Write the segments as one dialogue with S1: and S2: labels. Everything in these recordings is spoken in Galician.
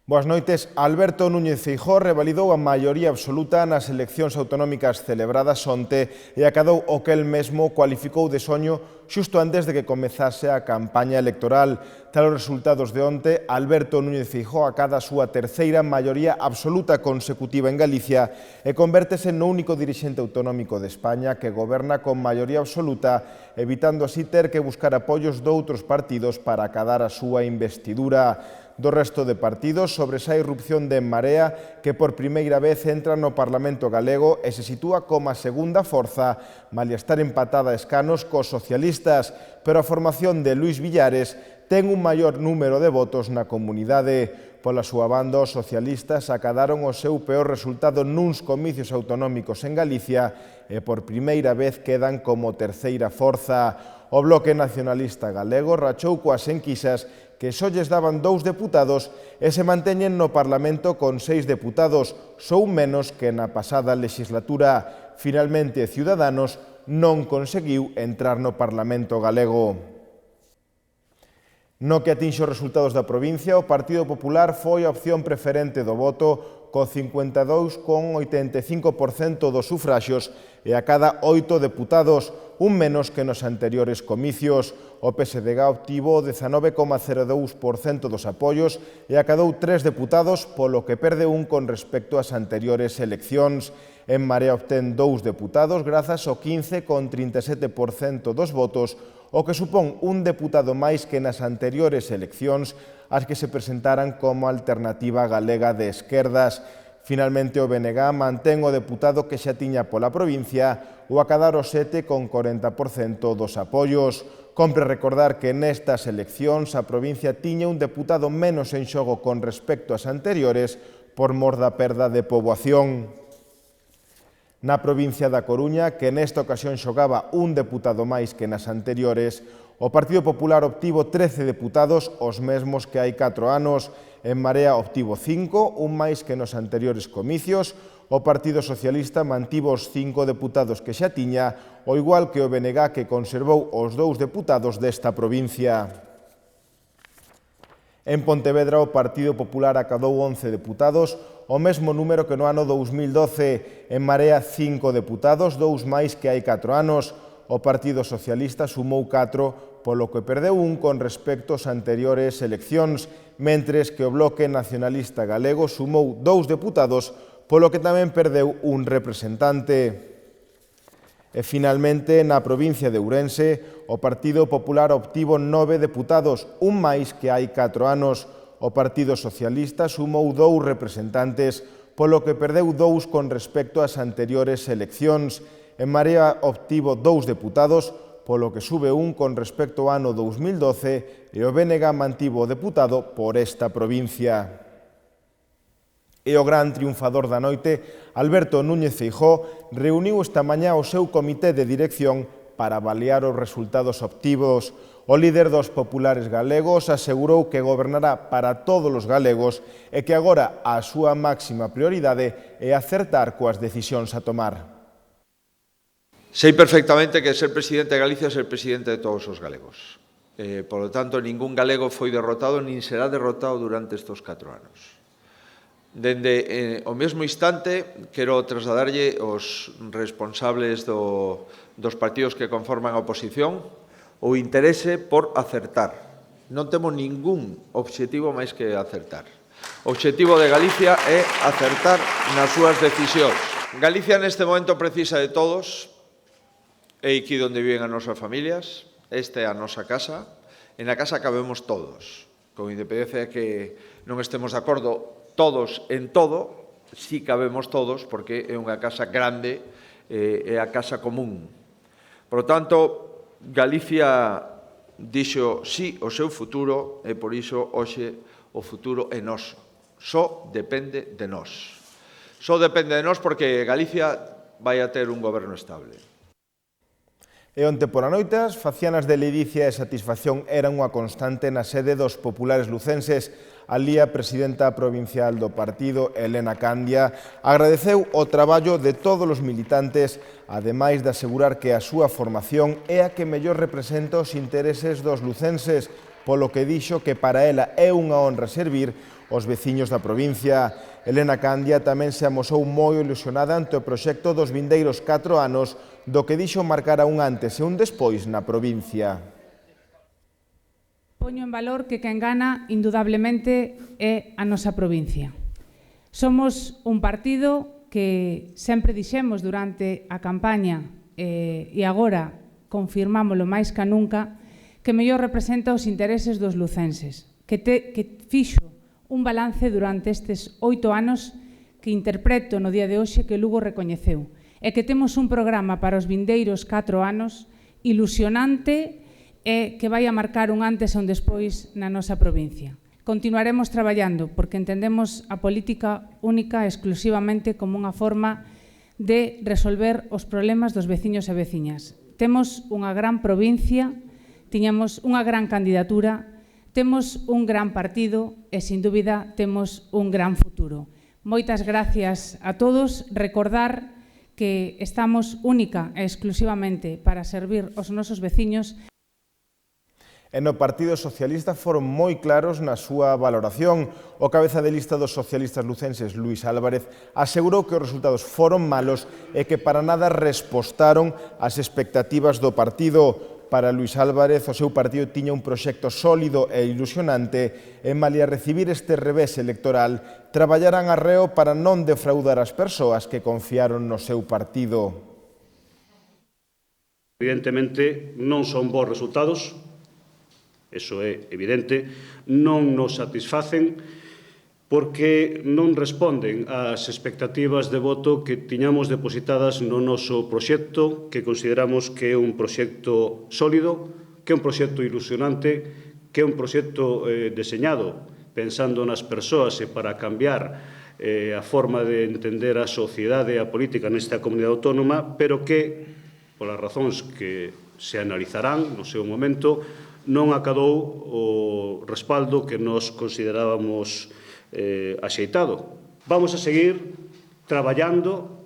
S1: Boas noites. Alberto Núñez Feijóo revalidou a maioría absoluta nas eleccións autonómicas celebradas onte e acadou o que el mesmo cualificou de soño xusto antes de que comezase a campaña electoral. Tras os resultados de onte, Alberto Núñez Feijóo acada a súa terceira maioría absoluta consecutiva en Galicia e convértese no único dirixente autonómico de España que goberna con maioría absoluta, evitando así ter que buscar apoios doutros partidos para acadar a súa investidura. Do resto de partidos sobresae a irrupción de En Marea, que por primeira vez entra no Parlamento galego e se sitúa como a segunda forza, malia estar empatada a escanos cos socialistas, pero a formación de Luís Villares ten un maior número de votos na comunidade. Pola súa banda, os socialistas acadaron o seu peor resultado nuns comicios autonómicos en Galicia e por primeira vez quedan como terceira forza. O Bloque Nacionalista Galego rachou coas enquisas que só lles daban 2 deputados e se manteñen no Parlamento con 6 deputados, só un menos que na pasada legislatura. Finalmente, Ciudadanos non conseguiu entrar no Parlamento galego. No que atinxe os resultados da provincia, o Partido Popular foi a opción preferente do voto co 52,85% dos sufraxios e a cada 8 deputados, un menos que nos anteriores comicios. O PSDG obtivo 19,02% dos apoios e acadou 3 deputados, polo que perde un con respecto ás anteriores eleccións. En Marea obtén 2 deputados grazas ao 15,37% dos votos, o que supón un deputado máis que nas anteriores eleccións, as que se presentaran como alternativa galega de esquerdas. Finalmente, o BNG mantén o deputado que xa tiña pola provincia, o acadar o 7,40% dos apoios. Compre recordar que nestas eleccións a provincia tiña un deputado menos en xogo con respecto ás anteriores por mor da perda de poboación. Na provincia da Coruña, que nesta ocasión xogaba un deputado máis que nas anteriores, o Partido Popular obtivo 13 deputados, os mesmos que hai 4 anos. En Marea obtivo 5, un máis que nos anteriores comicios. O Partido Socialista mantivo os 5 deputados que xa tiña, ao igual que o BNG, que conservou os 2 deputados desta provincia. En Pontevedra, o Partido Popular acadou 11 deputados, o mesmo número que no ano 2012. En Marea, 5 deputados, 2 máis que hai 4 anos. O Partido Socialista sumou 4, polo que perdeu un con respecto ás anteriores eleccións, mentres que o Bloque Nacionalista Galego sumou 2 deputados, polo que tamén perdeu un representante. E finalmente, na provincia de Ourense, o Partido Popular obtivo 9 deputados, un máis que hai 4 anos. O Partido Socialista sumou 2 representantes, polo que perdeu 2 con respecto ás anteriores eleccións. En Marea obtivo 2 deputados, polo que sube un con respecto ao ano 2012, e o BNG mantivo o deputado por esta provincia. E o gran triunfador da noite, Alberto Núñez Feijóo, reuniu esta mañá o seu comité de dirección para avaliar os resultados obtidos. O líder dos populares galegos asegurou que gobernará para todos os galegos e que agora a súa máxima prioridade é acertar coas decisións a tomar.
S2: Sei perfectamente que ser presidente de Galicia é ser presidente de todos os galegos. Por lo tanto, ningún galego foi derrotado nin será derrotado durante estes 4 anos. Dende o mesmo instante, quero trasladarlle aos responsables dos partidos que conforman a oposición o interese por acertar. Non temos ningún obxectivo máis que acertar. O obxectivo de Galicia é acertar nas súas decisións. Galicia neste momento precisa de todos, é aquí onde viven as nosas familias, esta é a nosa casa, e na casa cabemos todos. Con independencia de que non estemos de acordo todos en todo, si cabemos todos, porque é unha casa grande, é a casa común. Por lo tanto, Galicia dixo sí ao seu futuro e por iso hoxe o futuro é noso. Só depende de nós. Só depende de nós porque Galicia vai a ter un goberno estable.
S1: E onte por a noitas, facianas de ledicia e satisfacción eran unha constante na sede dos populares lucenses. Alí a presidenta provincial do partido, Elena Candia, agradeceu o traballo de todos os militantes, ademais de asegurar que a súa formación é a que mellor representa os intereses dos lucenses, polo que dixo que para ela é unha honra servir os veciños da provincia. Elena Candia tamén se amosou moi ilusionada ante o proxecto dos vindeiros 4 anos, do que dixo marcara un antes e un despois na provincia.
S3: Poño en valor que quen gana, indudablemente, é a nosa provincia. Somos un partido que sempre dixemos durante a campaña e agora confirmámolo máis que nunca, que mellor representa os intereses dos lucenses, que fixo un balance durante estes 8 anos que interpreto no día de hoxe que Lugo recoñeceu, e que temos un programa para os vindeiros 4 anos ilusionante e que vai a marcar un antes e un despois na nosa provincia. Continuaremos traballando porque entendemos a política única exclusivamente como unha forma de resolver os problemas dos veciños e veciñas. Temos unha gran provincia, tiñamos unha gran candidatura, temos un gran partido e, sin dúbida, temos un gran futuro. Moitas gracias a todos. Recordar que estamos única e exclusivamente para servir aos nosos veciños.
S1: E no Partido Socialista foron moi claros na súa valoración. O cabeza de lista dos socialistas lucenses, Luís Álvarez, asegurou que os resultados foron malos e que para nada respostaron ás expectativas do partido. Para Luís Álvarez, o seu partido tiña un proxecto sólido e ilusionante e, malia recibir este revés electoral, traballaran arreo para non defraudar as persoas que confiaron no seu partido.
S4: Evidentemente, non son bons resultados. Eso é evidente, non nos satisfacen porque non responden ás expectativas de voto que tiñamos depositadas no noso proxecto, que consideramos que é un proxecto sólido, que é un proxecto ilusionante, que é un proxecto deseñado pensando nas persoas e para cambiar a forma de entender a sociedade e a política nesta comunidade autónoma, pero que, polas razóns que se analizarán no seu momento, non acadou o respaldo que nos considerábamos axeitado. Vamos a seguir traballando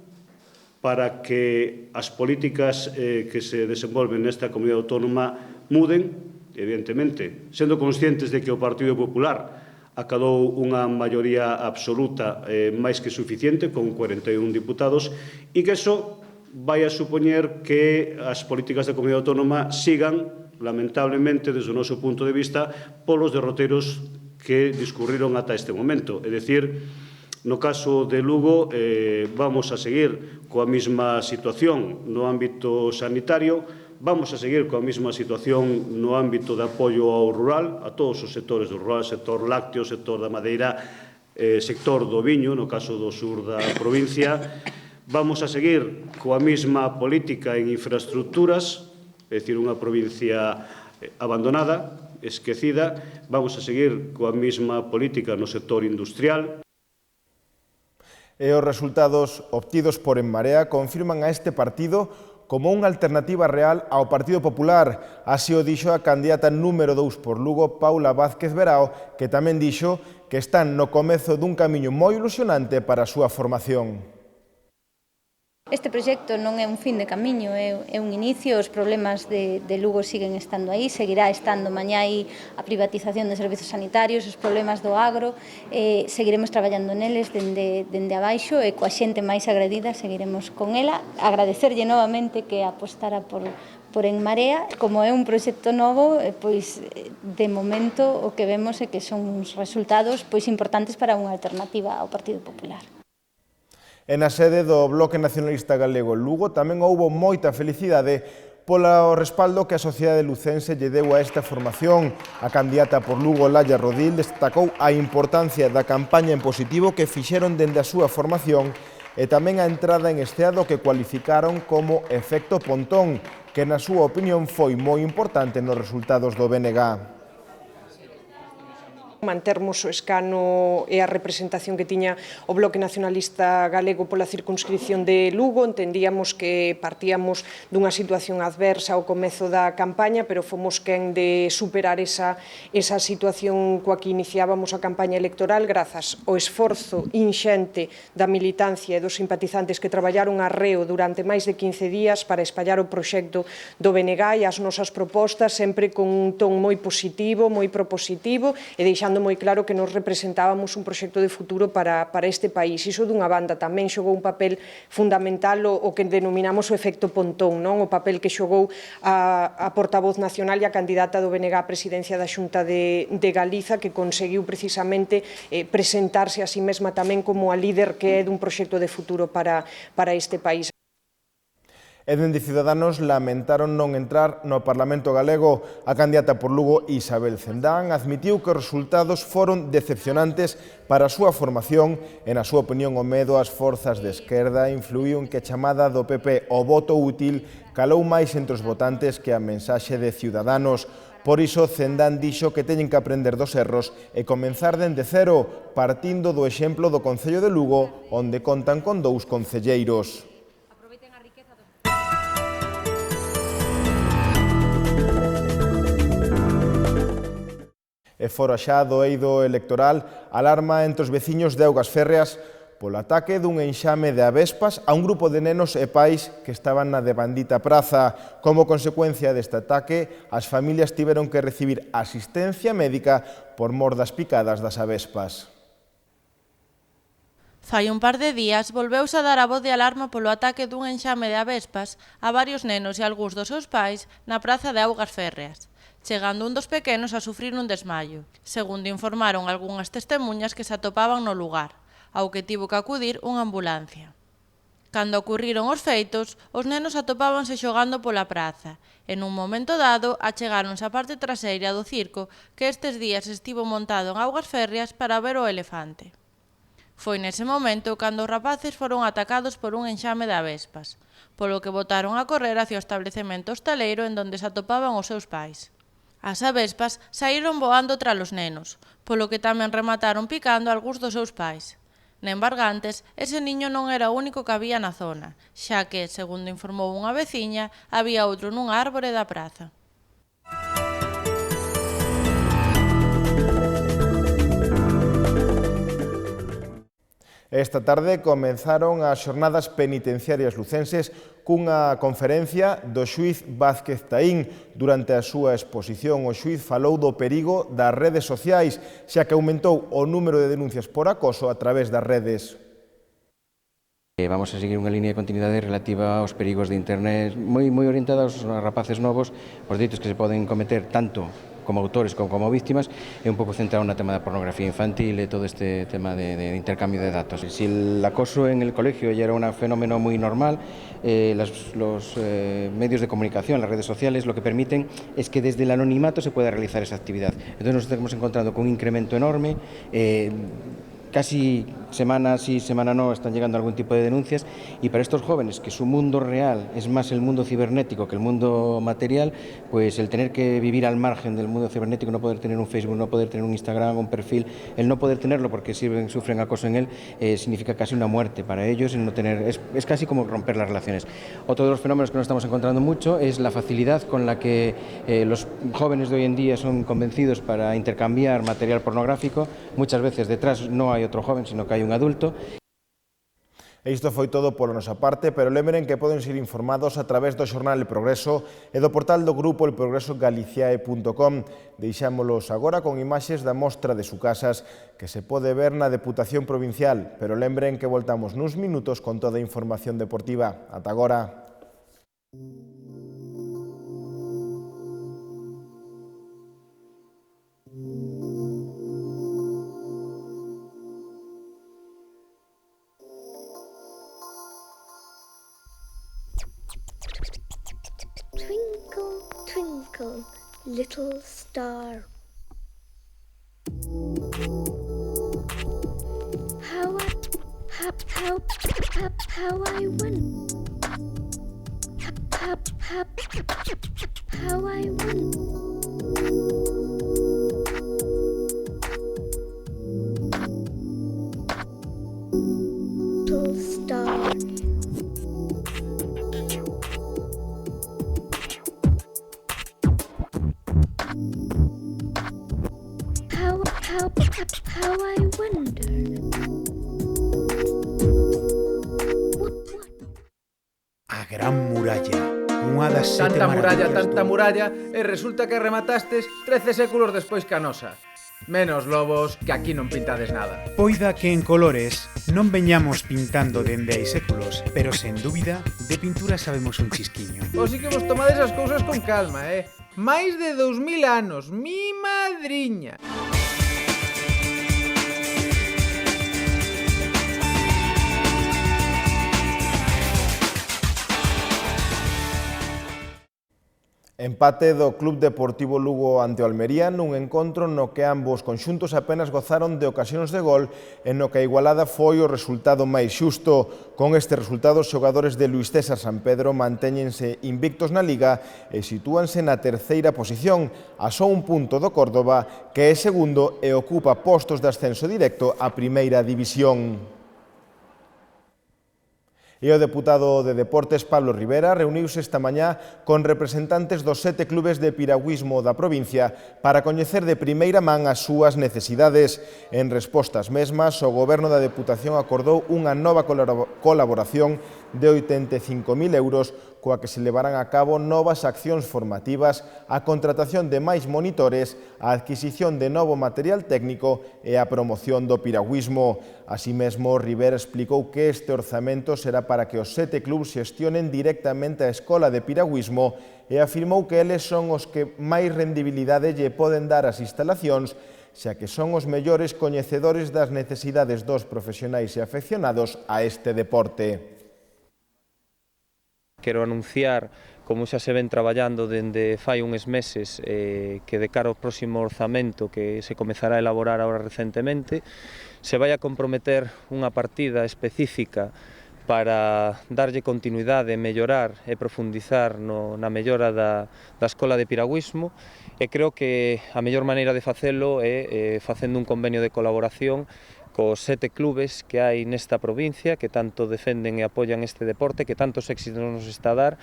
S4: para que as políticas que se desenvolven nesta comunidade autónoma muden, evidentemente, sendo conscientes de que o Partido Popular acadou unha maioría absoluta máis que suficiente, con 41 diputados, e que iso vai a supoñer que as políticas da comunidade autónoma sigan, lamentablemente, desde o noso punto de vista, polos derroteiros que discurriron ata este momento. É dicir, no caso de Lugo, vamos a seguir coa mesma situación no ámbito sanitario, vamos a seguir coa mesma situación no ámbito de apoio ao rural, a todos os sectores do rural, sector lácteo, sector da madeira, sector do viño, no caso do sur da provincia. Vamos a seguir coa mesma política en infraestructuras, é dicir, unha provincia abandonada, esquecida. Vamos a seguir coa mesma política no sector industrial.
S1: E os resultados obtidos por En Marea confirman a este partido como unha alternativa real ao Partido Popular. Así o dixo a candidata número 2 por Lugo, Paula Vázquez Verao, que tamén dixo que están no comezo dun camiño moi ilusionante para a súa formación.
S5: Este proxecto non é un fin de camiño, é un inicio. Os problemas de Lugo siguen estando aí, seguirá estando mañá aí a privatización de servizos sanitarios, os problemas do agro, seguiremos traballando neles dende abaixo e coa xente máis agredida seguiremos con ela. Agradecerlle novamente que apostara por En Marea. Como é un proxecto novo, pois de momento o que vemos é que son uns resultados pois importantes para unha alternativa ao Partido Popular.
S1: E na sede do Bloque Nacionalista Galego Lugo tamén houbo moita felicidade polo respaldo que a sociedade lucense lle deu a esta formación. A candidata por Lugo, Laia Rodil, destacou a importancia da campaña en positivo que fixeron dende a súa formación e tamén a entrada en esteado que cualificaron como efecto Pontón, que na súa opinión foi moi importante nos resultados do BNG.
S6: Mantermos o escano e a representación que tiña o Bloque Nacionalista Galego pola circunscripción de Lugo. Entendíamos que partíamos dunha situación adversa ao comezo da campaña, pero fomos quen de superar esa situación coa que iniciábamos a campaña electoral grazas ao esforzo inxente da militancia e dos simpatizantes que traballaron arreo durante máis de 15 días para espallar o proxecto do BNG e as nosas propostas sempre con un ton moi positivo, moi propositivo e deixando moi claro que nos representábamos un proxecto de futuro para este país. Iso dunha banda tamén xogou un papel fundamental o que denominamos o efecto Pontón, non? O papel que xogou a portavoz nacional e a candidata do BNG á presidencia da Xunta de Galiza, que conseguiu precisamente presentarse a sí mesma tamén como a líder que é dun proxecto de futuro para este país.
S1: E dende Ciudadanos lamentaron non entrar no Parlamento galego. A candidata por Lugo, Isabel Cendán, admitiu que os resultados foron decepcionantes para a súa formación e, na súa opinión, o medo ás forzas de esquerda influíu en que a chamada do PP o voto útil calou máis entre os votantes que a mensaxe de Ciudadanos. Por iso, Cendán dixo que teñen que aprender dos erros e comenzar dende cero, partindo do exemplo do Concello de Lugo, onde contan con 2 concelleiros. E fora xa do eido electoral, alarma entre os veciños de Augas Férreas polo ataque dun enxame de avespas a un grupo de nenos e pais que estaban na devandita praza. Como consecuencia deste ataque, as familias tiveron que recibir asistencia médica por mor das picadas das avespas.
S7: Fai un par de días volveuse a dar a voz de alarma polo ataque dun enxame de avespas a varios nenos e algúns dos seus pais na praza de Augas Férreas, chegando un dos pequenos a sufrir un desmaio, segundo informaron algunhas testemuñas que se atopaban no lugar, ao que tivo que acudir unha ambulancia. Cando ocurriron os feitos, os nenos atopábanse xogando pola praza e nun momento dado achegáronse á parte traseira do circo que estes días estivo montado en Augas Férreas para ver o elefante. Foi nese momento cando os rapaces foron atacados por un enxame de avespas, polo que botaron a correr hacia o establecemento hostaleiro en donde se atopaban os seus pais. As avespas saíron voando tras os nenos, polo que tamén remataron picando algúns dos seus pais. En Bargantes, ese niño non era o único que había na zona, xa que, segundo informou unha veciña, había outro nunha árbore da praza.
S1: Esta tarde comenzaron as xornadas penitenciarias lucenses cunha conferencia do xuíz Vázquez Taín. Durante a súa exposición, o xuíz falou do perigo das redes sociais, xa que aumentou o número de denuncias por acoso a través das redes.
S8: Vamos a seguir unha línea de continuidade relativa aos perigos de internet moi orientada aos rapaces novos, os delitos que se poden cometer tanto como autores como víctimas, e un pouco centrado na tema da pornografía infantil e todo este tema de intercambio de datos. Si el acoso en el colegio ya era un fenómeno muy normal, los medios de comunicación, las redes sociales, lo que permiten es que desde el anonimato se pueda realizar esa actividad. Entonces nos estamos encontrando con un incremento enorme, casi semana sí, semana no, están llegando algún tipo de denuncias, y para estos jóvenes, que su mundo real es más el mundo cibernético que el mundo material, pues el tener que vivir al margen del mundo cibernético, no poder tener un Facebook, no poder tener un Instagram, un perfil, el no poder tenerlo porque sufren acoso en él, significa casi una muerte para ellos, el no tener, es casi como romper las relaciones. Otro de los fenómenos que nos estamos encontrando mucho es la facilidad con la que los jóvenes de hoy en día son convencidos para intercambiar material pornográfico. Muchas veces detrás no hay otro joven, sino que hay un adulto.
S1: E isto foi todo pola nosa parte, pero lembren que poden ser informados a través do xornal El Progreso e do portal do grupo elprogresogaliciae.com. Deixámolos agora con imaxes da mostra de Sucasas que se pode ver na Deputación Provincial, pero lembren que voltamos nuns minutos con toda a información deportiva. Ata agora.
S9: Twinkle, twinkle, little star. How I won. How I won. How I wonder.
S10: A Gran Muralla, unha das sete
S11: Tanta muralla, e resulta que rematastes 13 séculos despois que a nosa. Menos lobos, que aquí non pintades nada.
S10: Poida que en colores non veñamos pintando dende hai séculos, pero sen dúbida, de pintura sabemos un chisquiño.
S11: O si que vos tomades as cousas con calma, máis de 2000 anos, mi madriña.
S1: Empate do Club Deportivo Lugo ante o Almería nun encontro no que ambos conxuntos apenas gozaron de ocasións de gol e no que a igualada foi o resultado máis xusto. Con este resultado, os xogadores de Luís César Sampedro mantéñense invictos na Liga e sitúanse na terceira posición, a só un punto do Córdoba, que é segundo e ocupa postos de ascenso directo á Primeira División. E o deputado de Deportes, Pablo Rivera, reuniuse esta mañá con representantes dos 7 clubes de piragüismo da provincia para coñecer de primeira man as súas necesidades. En resposta ás mesmas, o Goberno da Deputación acordou unha nova colaboración de 85.000 euros coa que se levarán a cabo novas accións formativas, a contratación de máis monitores, a adquisición de novo material técnico e a promoción do piragüismo. Así mesmo, Rivera explicou que este orzamento será para que os 7 clubs xestionen directamente a escola de piragüismo e afirmou que eles son os que máis rendibilidade lle poden dar as instalacións, xa que son os mellores coñecedores das necesidades dos profesionais e afeccionados a este deporte.
S12: Quero anunciar, como xa se ven traballando dende fai uns meses, que de cara ao próximo orzamento que se comezará a elaborar agora recentemente, se vai a comprometer unha partida específica para darlle continuidade, mellorar e profundizar na mellora da escola de piragüismo, e creo que a mellor maneira de facelo é facendo un convenio de colaboración cos 7 clubes que hai nesta provincia que tanto defenden e apoian este deporte, que tantos éxitos nos está a dar.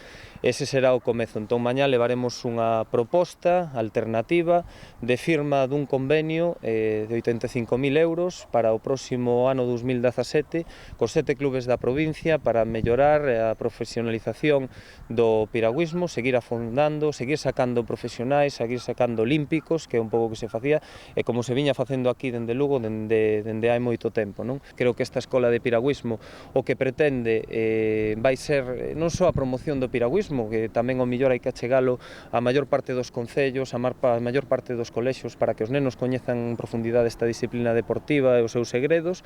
S12: Ese será o comezo. Entón, mañá levaremos unha proposta alternativa de firma dun convenio de 85.000 euros para o próximo ano 2017 cos 7 clubes da provincia para mellorar a profesionalización do piragüismo, seguir afondando, seguir sacando profesionais, seguir sacando olímpicos, que é un pouco que se facía, e como se viña facendo aquí dende Lugo dende hai moito tempo, non? Creo que esta escola de piragüismo o que pretende vai ser non só a promoción do piragüismo, que tamén o mellor hai que achegalo a maior parte dos concellos, a maior parte dos colexios para que os nenos coñezan en profundidade esta disciplina deportiva e os seus segredos,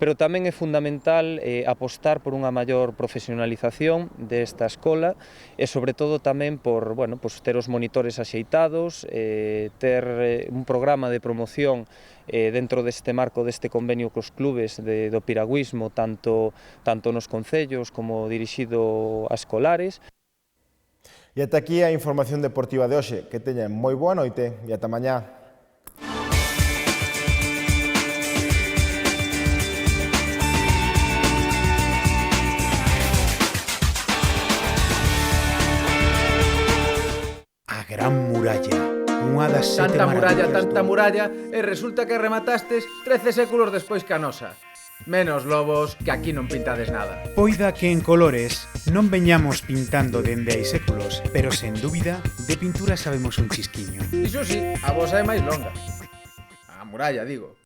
S12: pero tamén é fundamental apostar por unha maior profesionalización desta escola e sobre todo tamén por, ter os monitores axeitados, ter un programa de promoción dentro deste marco deste convenio cos clubes do piragüismo, tanto nos concellos como dirixido a escolares.
S1: E ata aquí a información deportiva de hoxe. Que teñan moi boa noite e ata mañá.
S10: A Gran Muralla, unha das 7
S11: Tanta muralla, e resulta que rematastes 13 séculos despois que a nosa. Menos lobos, que aquí non pintades nada.
S10: Poida que en colores non veñamos pintando dende hai séculos, pero sen dúbida, de pintura sabemos un chisquiño.
S11: Iso sí, a vosa é máis longa. A muralla, digo.